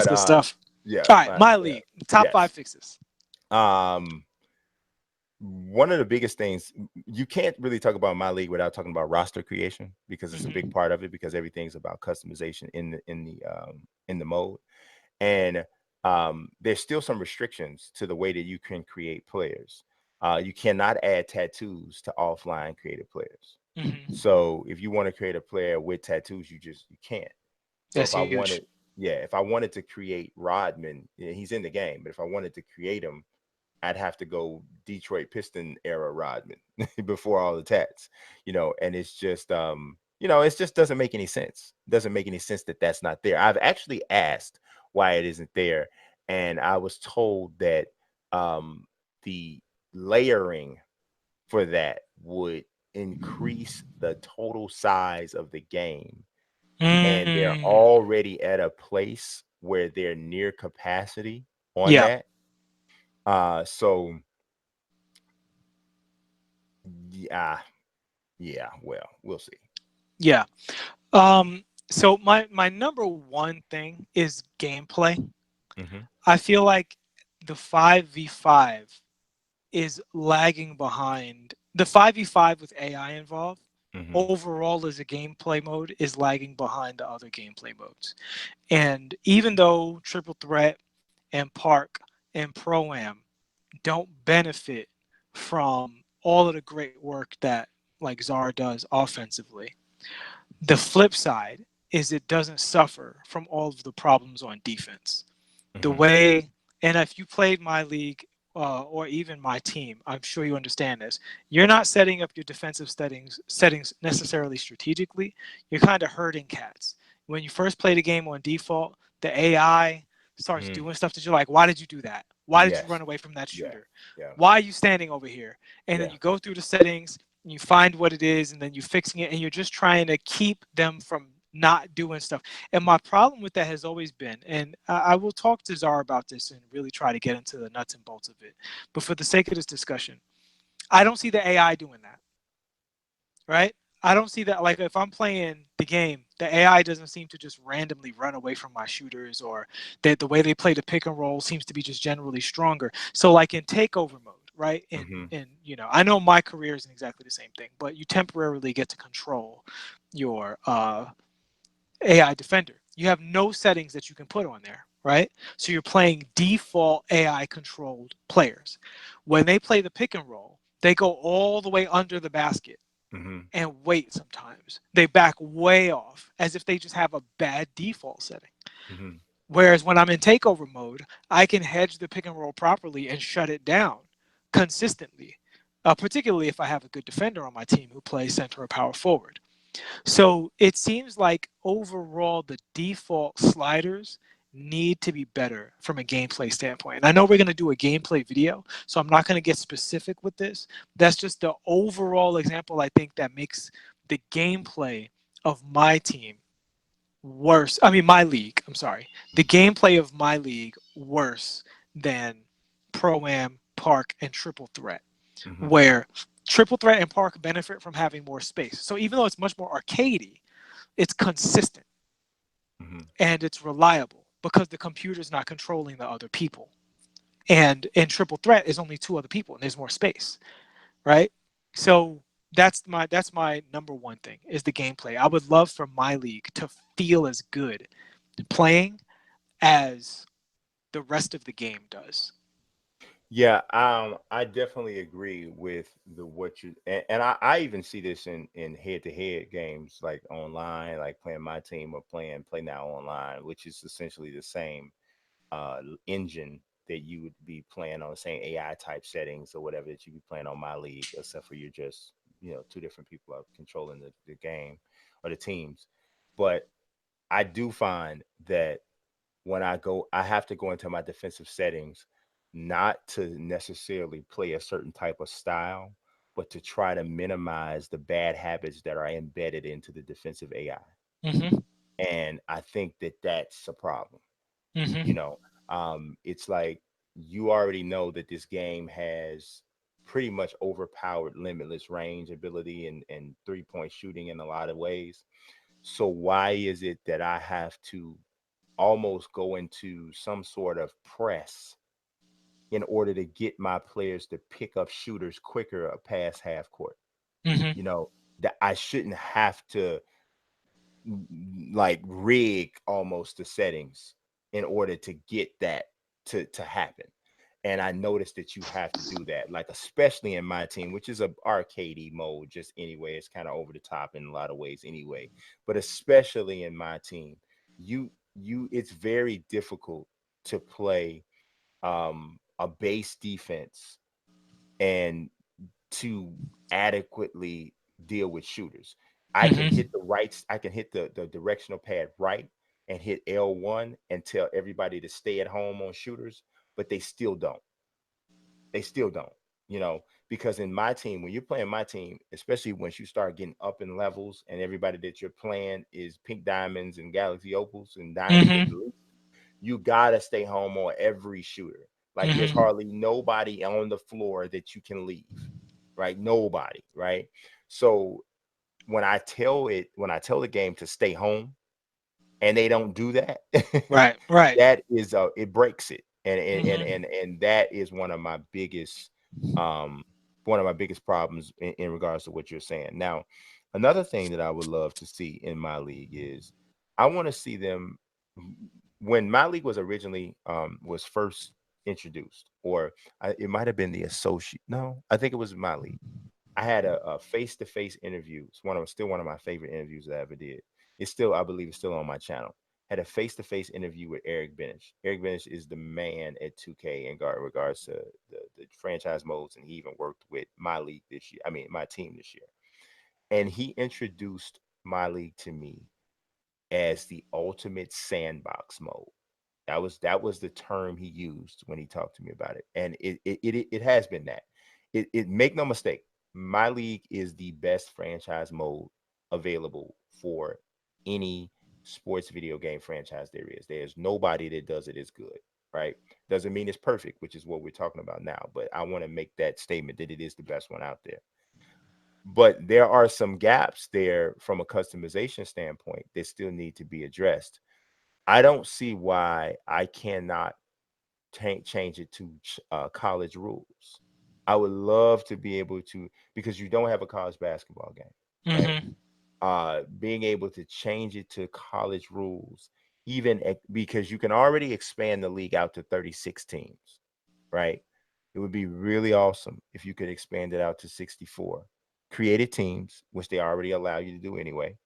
That's good stuff. Yeah, All right, my league, top five yes. fixes. Um, one of the biggest things, you can't really talk about my league without talking about roster creation, because it's a big Hmm. part of it, because everything's about customization in the mode. And there's still some restrictions to the way that you can create players. You cannot add tattoos to offline creative players. Hmm. So if you want to create a player with tattoos, you can't. So That's if I huge. wanted, yeah, if I wanted to create Rodman, yeah, he's in the game, but if I wanted to create him, I'd have to go Detroit Piston era Rodman before all the tats, and it's just, it just doesn't make any sense. Doesn't make any sense that that's not there. I've actually asked why it isn't there, and I was told that the layering for that would increase the total size of the game, and they're Mm. already at a place where they're near capacity on Yeah, that. So yeah, yeah, well, we'll see. yeah. So my number one thing is gameplay. Hmm. I feel like the 5v5 is lagging behind. The 5v5 with AI involved Hmm. overall as a gameplay mode is lagging behind the other gameplay modes. And even though Triple Threat and Park and Pro Am don't benefit from all of the great work that like Czar does offensively, the flip side is it doesn't suffer from all of the problems on defense. The Hmm. way, and if you played my league or even my team, I'm sure you understand this. You're not setting up your defensive settings necessarily strategically. You're kind of herding cats. When you first play the game on default, the AI starts Hmm. doing stuff that you're like, why did you do that? Why did you Yes. run away from that Yeah. shooter? Yeah. Why are you standing over here? And then Yeah. you go through the settings and you find what it is, and then you're fixing it, and you're just trying to keep them from not doing stuff. And my problem with that has always been, and I will talk to Czar about this and really try to get into the nuts and bolts of it. But for the sake of this discussion, I don't see the AI doing that, right? I don't see that. Like if I'm playing the game, the AI doesn't seem to just randomly run away from my shooters, or that the way they play the pick and roll seems to be just generally stronger. So like in takeover mode, right? Hmm. In I know my career isn't exactly the same thing, but you temporarily get to control your AI defender. You have no settings that you can put on there, right? So you're playing default AI controlled players. When they play the pick and roll, they go all the way under the basket Hmm. and wait sometimes. They back way off as if they just have a bad default setting. Hmm. Whereas when I'm in takeover mode, I can hedge the pick and roll properly and shut it down consistently, particularly if I have a good defender on my team who plays center or power forward. So it seems like overall the default sliders need to be better from a gameplay standpoint. And I know we're going to do a gameplay video, so I'm not going to get specific with this. That's just the overall example I think that makes the gameplay of my team worse. I mean, my league, I'm sorry. The gameplay of my league worse than Pro Am, Park, and Triple Threat, Hmm. where Triple Threat and Park benefit from having more space. So even though it's much more arcadey, it's consistent Hmm. and it's reliable because the computer's not controlling the other people. And in Triple Threat is only two other people and there's more space, right? So that's my number one thing is the gameplay. I would love for my league to feel as good playing as the rest of the game does. Yeah, I definitely agree with the what you and I even see this in head to head games, like online, like playing my team or playing Play Now Online, which is essentially the same engine that you would be playing on, the same AI type settings or whatever that you be playing on my league, except for you're just, two different people are controlling the game or the teams. But I do find that when I have to go into my defensive settings, not to necessarily play a certain type of style, but to try to minimize the bad habits that are embedded into the defensive AI. Mm-hmm. And I think that that's a problem. you Mm-hmm. know it's like, you already know that this game has pretty much overpowered limitless range ability and 3-point shooting in a lot of ways. So why is it that I have to almost go into some sort of press in order to get my players to pick up shooters quicker past half court. Hmm. You know, that I shouldn't have to like rig almost the settings in order to get that to happen. And I noticed that you have to do that, like especially in my team, which is a arcadey mode, just anyway. It's kind of over the top in a lot of ways anyway. But especially in my team, it's very difficult to play a base defense and to adequately deal with shooters. I can Hmm. hit the right, I can hit the directional pad right and hit L1 and tell everybody to stay at home on shooters, but they still don't. They still don't, you know, because in my team, when you're playing my team, especially once you start getting up in levels and everybody that you're playing is pink diamonds and galaxy opals and diamonds at Hmm. least, you gotta stay home on every shooter. Like there's Hmm. hardly nobody on the floor that you can leave, right? Nobody, right? So when I tell the game to stay home and they don't do that, Right. Right. that is it breaks it. Hmm. And that is um one of my biggest problems in regards to what you're saying. Now, another thing that I would love to see in my league is I want to see them when my league was originally was first introduced, or it might have been the associate. No, I think it was my league. I had a face-to-face interview. It's still one of my favorite interviews that I ever did. It's still, I believe, it's still on my channel. Had a face-to-face interview with Eric Benish. Eric Benish is the man at 2K in regards to the franchise modes, and he even worked with my league this year. I mean, my team this year, and he introduced my league to me as the ultimate sandbox mode. That was the term he used when he talked to me about it, and it has been that. It make no mistake, my league is the best franchise mode available for any sports video game franchise there is. There's nobody that does it as good, right? Doesn't mean it's perfect, which is what we're talking about now, but I want to make that statement that it is the best one out there. But there are some gaps there from a customization standpoint that still need to be addressed. I don't see why I cannot change it to college rules. I would love to be able to, because you don't have a college basketball game, right? Hmm. Being able to change it to college rules, because you can already expand the league out to 36 teams, right? It would be really awesome if you could expand it out to 64 created teams, which they already allow you to do anyway,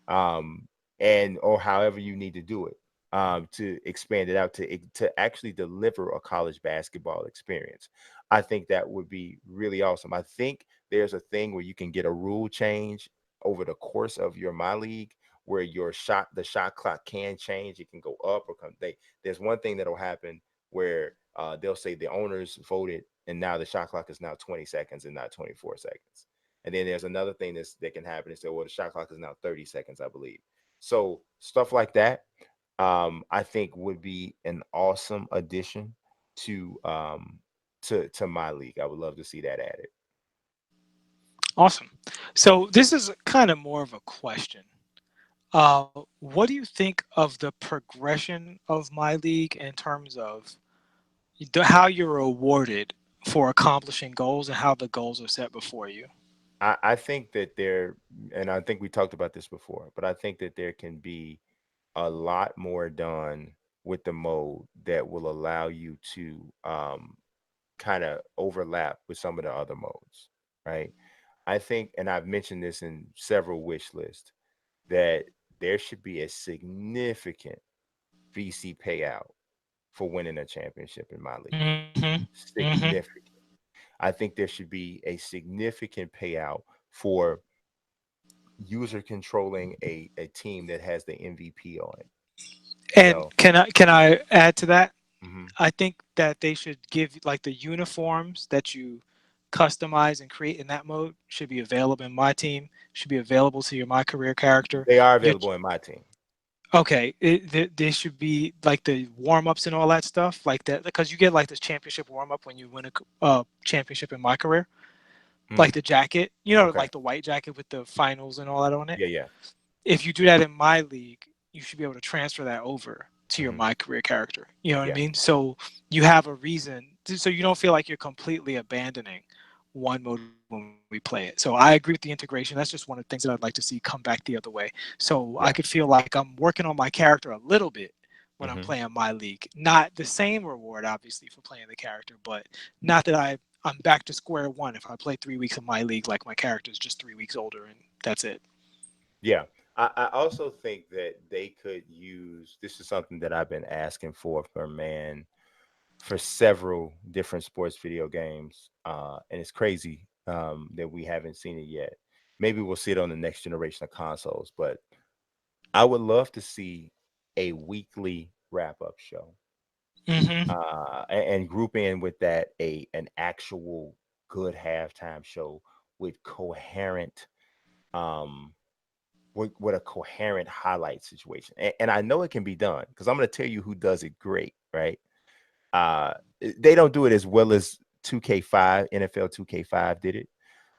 um, and or however you need to do it, to expand it out to actually deliver a college basketball experience. I think that would be really awesome. I think there's a thing where you can get a rule change over the course of your my league where the shot clock can change. It can go up or come. There's one thing that'll happen where they'll say the owners voted and now the shot clock is now 20 seconds and not 24 seconds. And then there's another thing that can happen. Is that, well, the shot clock is now 30 seconds, I believe. So stuff like that, I think would be an awesome addition to to my league. I would love to see that added. Awesome. So this is kind of more of a question. What do you think of the progression of my league in terms of how you're rewarded for accomplishing goals and how the goals are set before you? I think that there, and I think we talked about this before, but I think that there can be a lot more done with the mode that will allow you to kind of overlap with some of the other modes, right? I think, and I've mentioned this in several wish lists, that there should be a significant VC payout for winning a championship in my league. Mm-hmm. Mm-hmm. Significant. I think there should be a significant payout for user controlling a team that has the MVP on it. You And know, can I add to that? hmm I think that they should give like the uniforms that you customize and create in that mode should be available in my team, should be available to your my career character. they are Your available in my team. Okay, they should be like the warm ups and all that stuff like that because you get like this championship warm up when you win a championship in my career, Mm, like the jacket, you know, okay. like the white jacket with the finals and all that on it. Yeah, yeah. If you do that in my league, you should be able to transfer that over to your Hmm. My Career character. You know what I Yeah. mean? So you have a reason, so you don't feel like you're completely abandoning one mode when we play it. So I agree with the integration. That's just one of the things that I'd like to see come back the other way. So I could Yeah. feel like I'm working on my character a little bit when I'm Hmm. playing my league. Not the same reward, obviously, for playing the character, but not that I'm back to square one if I play 3 weeks of my league, like my character is just 3 weeks older and that's it. Yeah. I also think that they could use this is something that I've been asking for man for several different sports video games. And it's crazy that we haven't seen it yet. Maybe we'll see it on the next generation of consoles, but I would love to see a weekly wrap up show Mm-hmm. and group in with that an actual good halftime show with coherent um with a coherent highlight situation. And I know it can be done because I'm going to tell you who does it great, right? Uh, they don't do it as well as 2K5, NFL 2K5 did it,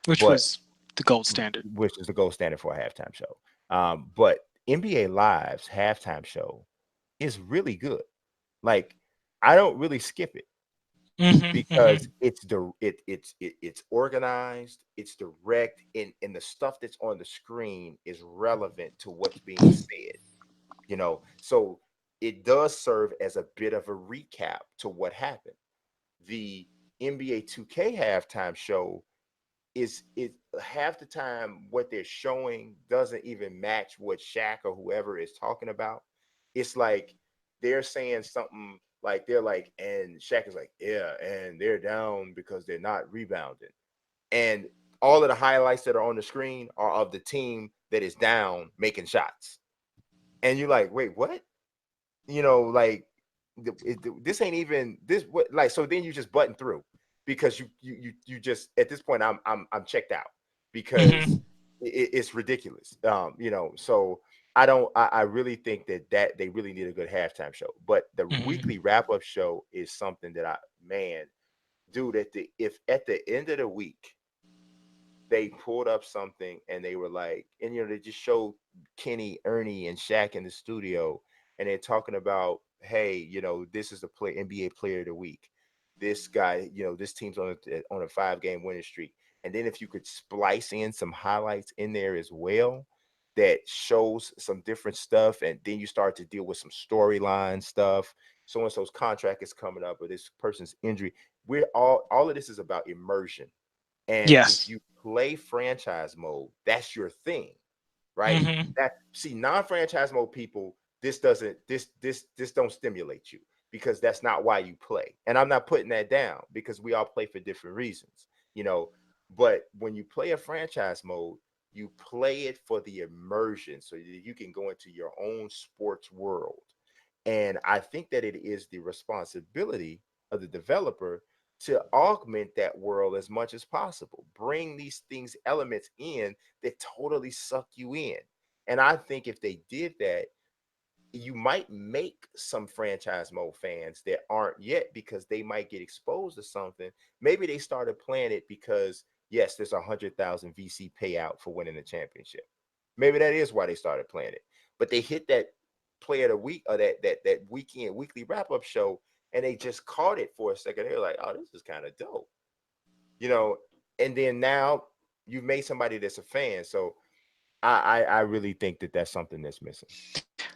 Which but was the gold standard. which is the gold standard for a halftime show. But NBA Live's halftime show is really good. Like, I don't really skip it Mm-hmm. because Mm-hmm. it's organized, it's direct, and the stuff that's on the screen is relevant to what's being said. So it does serve as a bit of a recap to what happened. The NBA 2K halftime show is it half the time what they're showing doesn't even match what Shaq or whoever is talking about. It's like they're saying something like they're like, and Shaq is like, yeah, and they're down because they're not rebounding. And all of the highlights that are on the screen are of the team that is down making shots. And you're like, wait, what? Like this ain't even this what like so then you just button through because you just at this point I'm checked out because Mm-hmm. it's ridiculous. So I really think that they really need a good halftime show. But the Mm-hmm. weekly wrap-up show is something that man, dude, if at the end of the week they pulled up something and they were like, and they just showed Kenny, Ernie, and Shaq in the studio, and they're talking about, hey, this is the NBA Player of the Week. This guy, this team's on a 5 game winning streak, and then if you could splice in some highlights in there as well, that shows some different stuff, and then you start to deal with some storyline stuff. So and so's contract is coming up, or this person's injury. We're all of this is about immersion, and if Yes. you play franchise mode, that's your thing, right? Mm-hmm. That see non-franchise mode people, this doesn't this don't stimulate you because that's not why you play. And I'm not putting that down because we all play for different reasons, you know. But when you play a franchise mode, you play it for the immersion so that you can go into your own sports world. And I think that it is the responsibility of the developer to augment that world as much as possible. Bring these things, elements in that totally suck you in. And I think if they did that, you might make some franchise mode fans that aren't yet because they might get exposed to something. Maybe they started playing it because yes, there's 100,000 VC payout for winning the championship. Maybe that is why they started playing it. But they hit that play of the week or that weekend weekly wrap up show, and they just caught it for a second. They're like, oh, this is kind of dope, you know. And then now you've made somebody that's a fan. So I really think that that's something that's missing.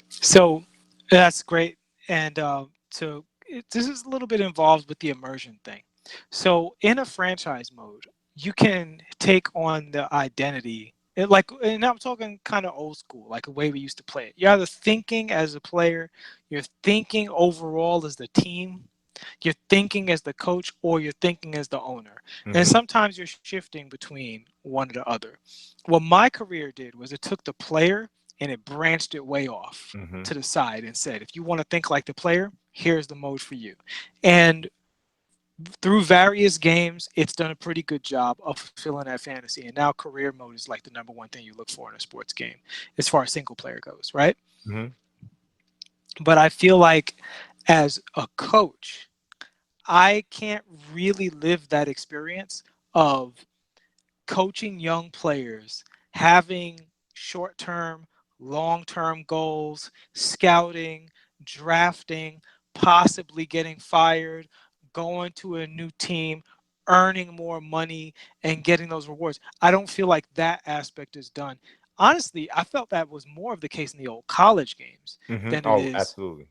So that's great. And this is a little bit involved with the immersion thing. So in a franchise mode, you can take on the identity. And I'm talking kind of old school, like the way we used to play it. You're either thinking as a player, you're thinking overall as the team, you're thinking as the coach, or you're thinking as the owner. And Mm-hmm. sometimes you're shifting between one or the other. What my career did was it took the player and it branched it way off Mm-hmm. to the side and said, if you want to think like the player, here's the mode for you. And through various games, it's done a pretty good job of fulfilling that fantasy. And now career mode is like the number one thing you look for in a sports game as far as single player goes, right? Mm-hmm. But I feel like as a coach, I can't really live that experience of coaching young players, having short term, long term goals, scouting, drafting, possibly getting fired, going to a new team, earning more money, and getting those rewards. I don't feel like that aspect is done. Honestly, I felt that was more of the case in the old college games Hmm. than it Oh, is absolutely.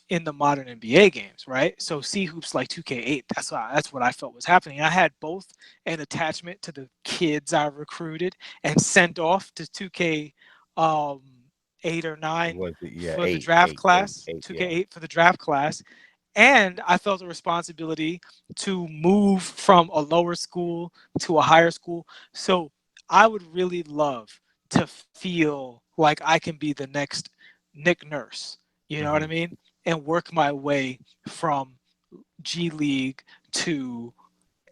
in the modern NBA games, right? So C hoops like 2K8, that's what I felt was happening. I had both an attachment to the kids I recruited and sent off to 2K um, 8 or 9 Was it? Yeah, for the eight, draft eight, eight, class, eight. Yeah. 2K8 for the draft class, and I felt a responsibility to move from a lower school to a higher school. So I would really love to feel like I can be the next Nick Nurse. You know what I Hmm. mean? And work my way from G League to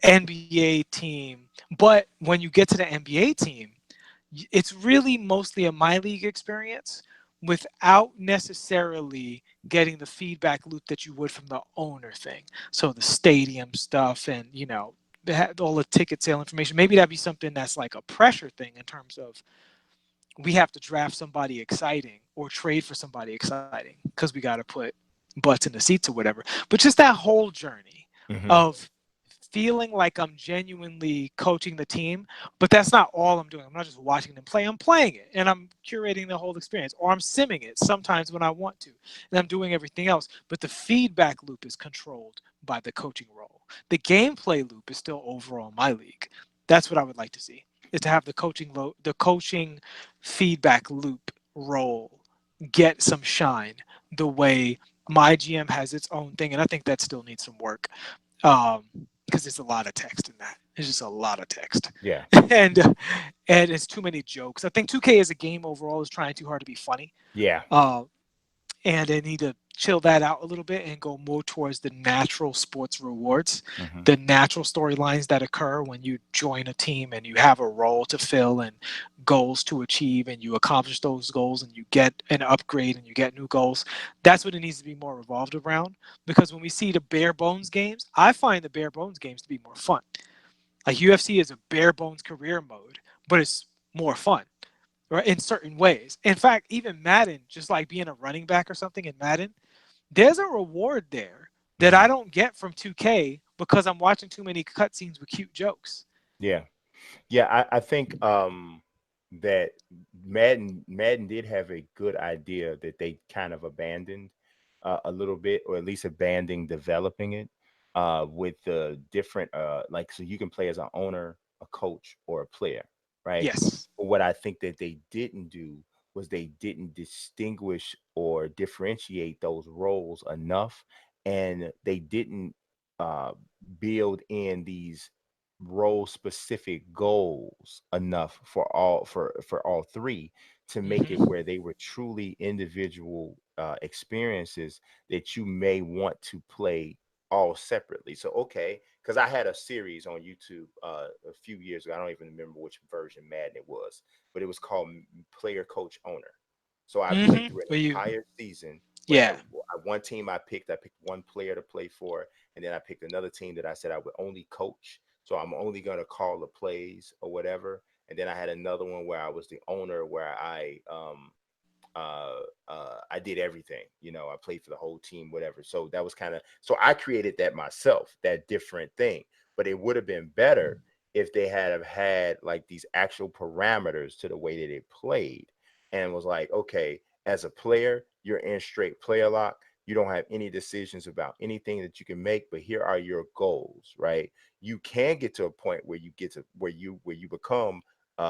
NBA team. But when you get to the NBA team, it's really mostly a MyLeague experience without necessarily getting the feedback loop that you would from the owner thing. So the stadium stuff and, all the ticket sale information. Maybe that'd be something that's like a pressure thing in terms of we have to draft somebody exciting or trade for somebody exciting because we got to put butts in the seats or whatever. But just that whole journey Hmm. of feeling like I'm genuinely coaching the team, but that's not all I'm doing. I'm not just watching them play. I'm playing it and I'm curating the whole experience, or I'm simming it sometimes when I want to, and I'm doing everything else. But the feedback loop is controlled by the coaching role. The gameplay loop is still overall my league. That's what I would like to see. Is to have the coaching feedback loop role get some shine the way my GM has its own thing, and I think that still needs some work because there's a lot of text in that. There's just a lot of text, Yeah. and and it's too many jokes. I think 2K as a game overall is trying too hard to be funny. Yeah. Uh, and they need to chill that out a little bit and go more towards the natural sports rewards, Hmm. the natural storylines that occur when you join a team and you have a role to fill and goals to achieve and you accomplish those goals and you get an upgrade and you get new goals. That's what it needs to be more revolved around, because when we see the bare bones games, I find the bare bones games to be more fun. Like UFC is a bare bones career mode, but it's more fun, right? In certain ways. In fact, even Madden, just like being a running back or something in Madden, there's a reward there that Hmm. I don't get from 2K because I'm watching too many cutscenes with cute jokes. Yeah. Yeah, I think that Madden did have a good idea that they kind of abandoned a little bit, or at least abandoning developing it with the different like, so you can play as an owner, a coach, or a player, right? Yes. But what I think that they didn't do was they didn't distinguish or differentiate those roles enough, and they didn't uh, build in these role specific goals enough for all three to make it Hmm. where they were truly individual experiences that you may want to play all separately. So okay, because I had a series on YouTube a few years ago. I don't even remember which version Madden it was, but it was called Player Coach Owner. So I played through Where an you, entire season where yeah. one team I picked one player to play for, and then I picked another team that I said I would only coach. So I'm only going to call the plays or whatever. And then I had another one where I was the owner, where I did everything. You know, I played for the whole team, whatever. So that was kind of, so I created that myself, that different thing. But it would have been better if they had have had like these actual parameters to the way that it played, and was like, okay, as a player, you're in straight player lock. You don't have any decisions about anything that you can make, but here are your goals, right? You can get to a point where you get to where you become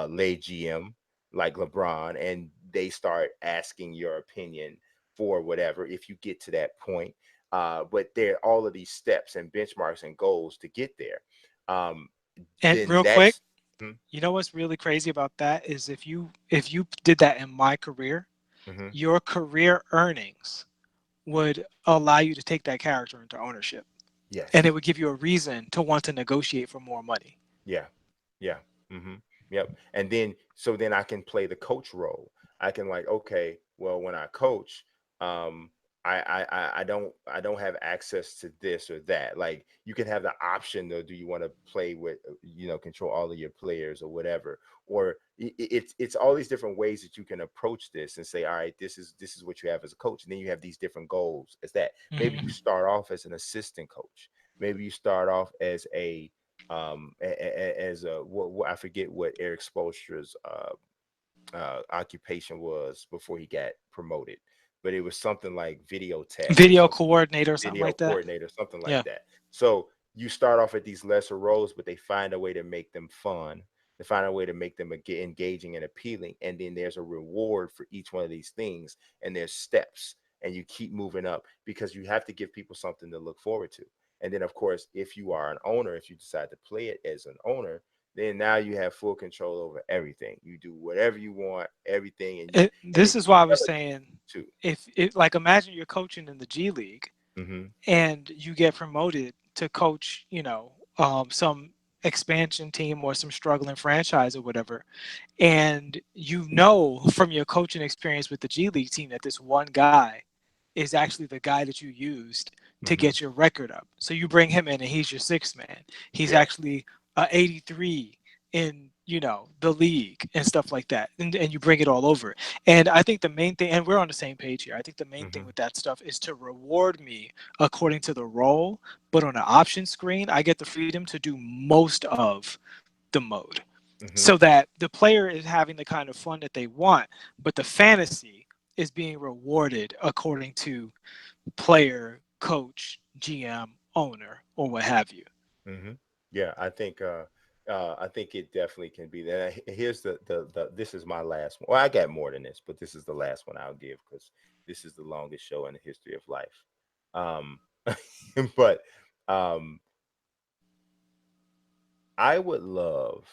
lay GM like LeBron, and they start asking your opinion for whatever if you get to that point. But there are all of these steps and benchmarks and goals to get there. Um, And then real quick, that's hmm, you know what's really crazy about that is if you did that in my career, hmm, your career earnings would allow you to take that character into ownership, and it yes, would give you a reason to want to negotiate for more money. yeah, yeah, yep. And then so then I can play the coach role. I can like, okay, well, when I coach, um, I don't have access to this or that. Like you can have the option though, do you want to play with, control all of your players or whatever, or it's all these different ways that you can approach this and say, all right, this is what you have as a coach, and then you have these different goals. Is that maybe you Mhm. start off as an assistant coach, maybe you start off as as a what I forget what Eric Spoelstra's occupation was before he got promoted, but it was something like video tech or Video something, coordinator or something video like that. coordinator, something like Yeah. that. So you start off at these lesser roles, but they find a way to make them fun. They find a way to make them engaging and appealing. And then there's a reward for each one of these things. And there's steps. And you keep moving up because you have to give people something to look forward to. And then, of course, if you are an owner, if you decide to play it as an owner, then now you have full control over everything. You do whatever you want, everything, and This it's is why I was relative saying, too. if it like imagine you're coaching in the G League Hmm. and you get promoted to coach, some expansion team or some struggling franchise or whatever, and you know from your coaching experience with the G League team that this one guy is actually the guy that you used to Hmm. get your record up. So you bring him in and he's your sixth man. He's Yeah. actually a 83 in the league and stuff like that, and you bring it all over. And I think the main thing, and we're on the same page here, I think the main thing Hmm. with that stuff is to reward me according to the role, but on the option screen I get the freedom to do most of the mode, Hmm. so that the player is having the kind of fun that they want, but the fantasy is being rewarded according to player, coach, GM, owner, or what have you. Hmm. Yeah, I think it definitely can be that. Here's the this is my last one. Well, I got more than this, but this is the last one I'll give because this is the longest show in the history of life. Um, but um, I would love.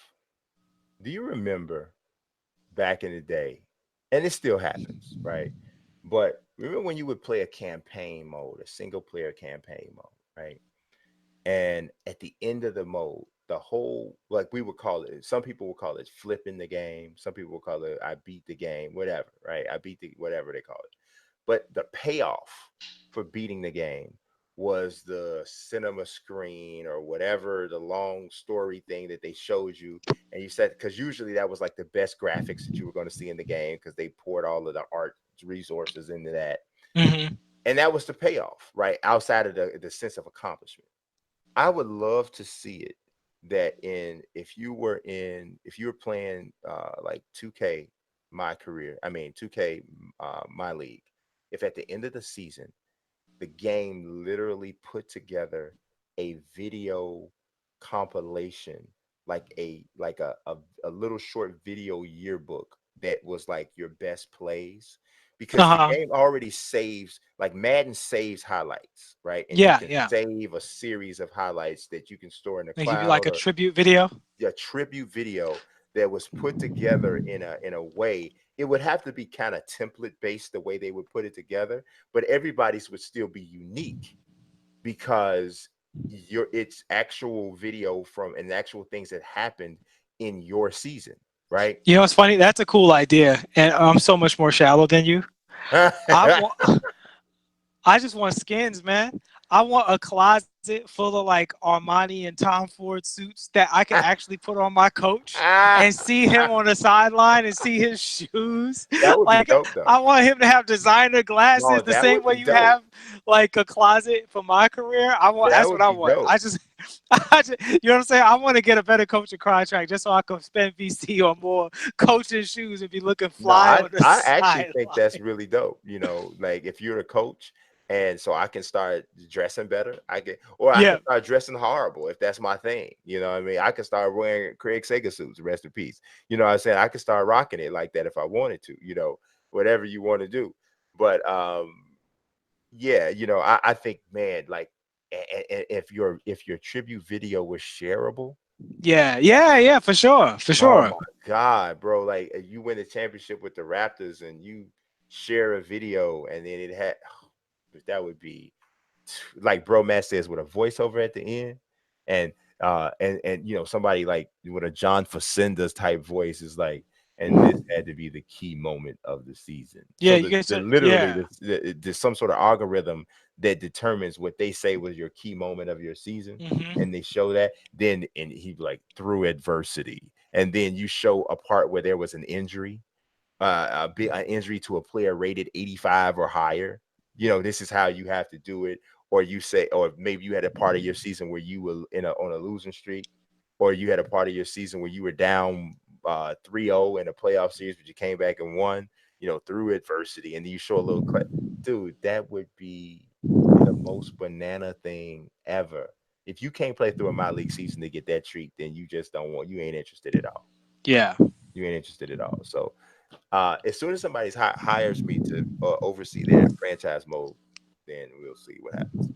Do you remember back in the day, and it still happens, right? But remember when you would play a campaign mode, a single player campaign mode, right? And at the end of the mode, the whole, like we would call it, some people would call it flipping the game. Some people would call it I beat the game, whatever, right? I beat the whatever they call it. But the payoff for beating the game was the cinema screen or whatever the long story thing that they showed you. And you said, because usually that was like the best graphics that you were going to see in the game because they poured all of the art resources into that. Mm-hmm. And that was the payoff, right? Outside of the sense of accomplishment. I would love to see it that in if you were playing like 2K my career, I mean 2K my league, if at the end of the season the game literally put together a video compilation, like a little short video yearbook that was like your best plays, because the Uh-huh. game already saves, like Madden saves highlights, right? And you Yeah, can yeah. save a series of highlights that you can store in the They give you like cloud, a or tribute video. a tribute video that was put together in a way. It would have to be kind of template based the way they would put it together, but everybody's would still be unique because it's actual video from and actual things that happened in your season, right? You know, it's funny. That's a cool idea, and I'm so much more shallow than you. I want I just want skins, man. I want a closet full of like Armani and Tom Ford suits that I can actually put on my coach and see him on the sideline and see his shoes. That would be Like dope though. I want him to have designer No, glasses the that same would way be you dope. have like a closet for my career. I want That that's what would I be want. dope. You know what I'm saying? I want to get a better coaching contract just so I can spend VC on more coaching shoes and be looking No, fly on the I actually think sideline. that's really dope. Like if you're a coach, and so I can start dressing better. Or I can Yeah. start dressing horrible if that's my thing. You know what I mean? I can start wearing Craig Sager suits, rest in peace. You know what I'm saying? I can start rocking it like that if I wanted to, whatever you want to do. But yeah, I think, man, like if your tribute video was shareable. Yeah, yeah, yeah, for sure, for Oh sure. my God, bro. Like you win a championship with the Raptors and you share a video and then it had that would be like bro Matt says, with a voiceover at the end, and somebody like with a John Facenda's type voice is like, and this had to be the key moment of the season. Yeah, So you get the to, literally yeah. there's some sort of algorithm that determines what they say was your key moment of your season, Hmm. and they show that. Then and he like through adversity, and then you show a part where there was an injury, an injury to a player rated 85 or higher. This is how you have to do it. Or you say, or maybe you had a part of your season where you were on a losing streak, or you had a part of your season where you were down 3-0 in a playoff series, but you came back and won, through adversity, and then you show a little clip. Dude, that would be the most banana thing ever. If you can't play through a MyLeague season to get that treat, then you just don't want. You ain't interested at all. Yeah. You ain't interested at all. So as soon as somebody hires me to oversee their franchise mode, then we'll see what happens.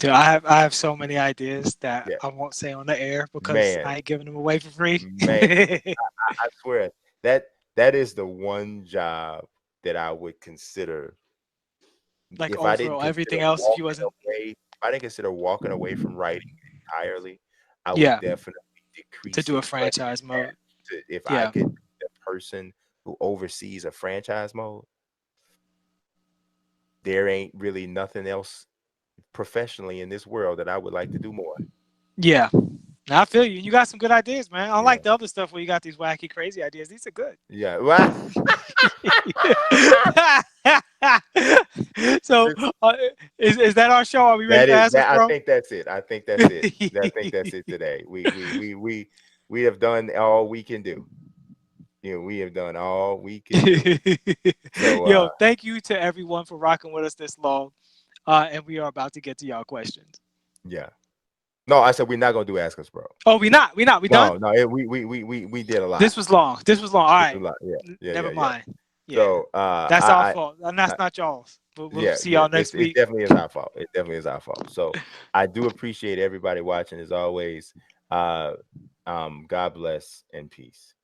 Dude, I have so many ideas that Yeah, I won't say on the air because man, I ain't giving them away for free. man, I swear that is the one job that I would consider Like if I didn't overall, consider everything else, if you walking wasn't, away. If I didn't consider walking away from writing entirely, I would yeah, definitely to decrease do a the budget franchise in half mode. if I Yeah, could be the person who oversees a franchise mode. There ain't really nothing else professionally in this world that I would like to do more. yeah. Now, I feel you. You got some good ideas, man. Yeah. Unlike the other stuff where you got these wacky, crazy ideas, these are good. Yeah. Well, So, it's- is that our show? Are we ready that for is Ask Us, that I bro? think that's it. I think that's it. I think that's it today. We have done all we can do. We have done all we can do. So Yo, thank you to everyone for rocking with us this long. And we are about to get to y'all questions. yeah. No, I said we're not gonna do Ask Us, bro. Oh, we done. No, we did a lot. This was long. This was long. All This was right, a lot. Yeah, yeah, never yeah, yeah. mind. Yeah, So that's our fault, and that's I not y'all's. We'll yeah, see y'all next it week. definitely is our fault. It definitely is our fault. So I do appreciate everybody watching as always. God bless and peace.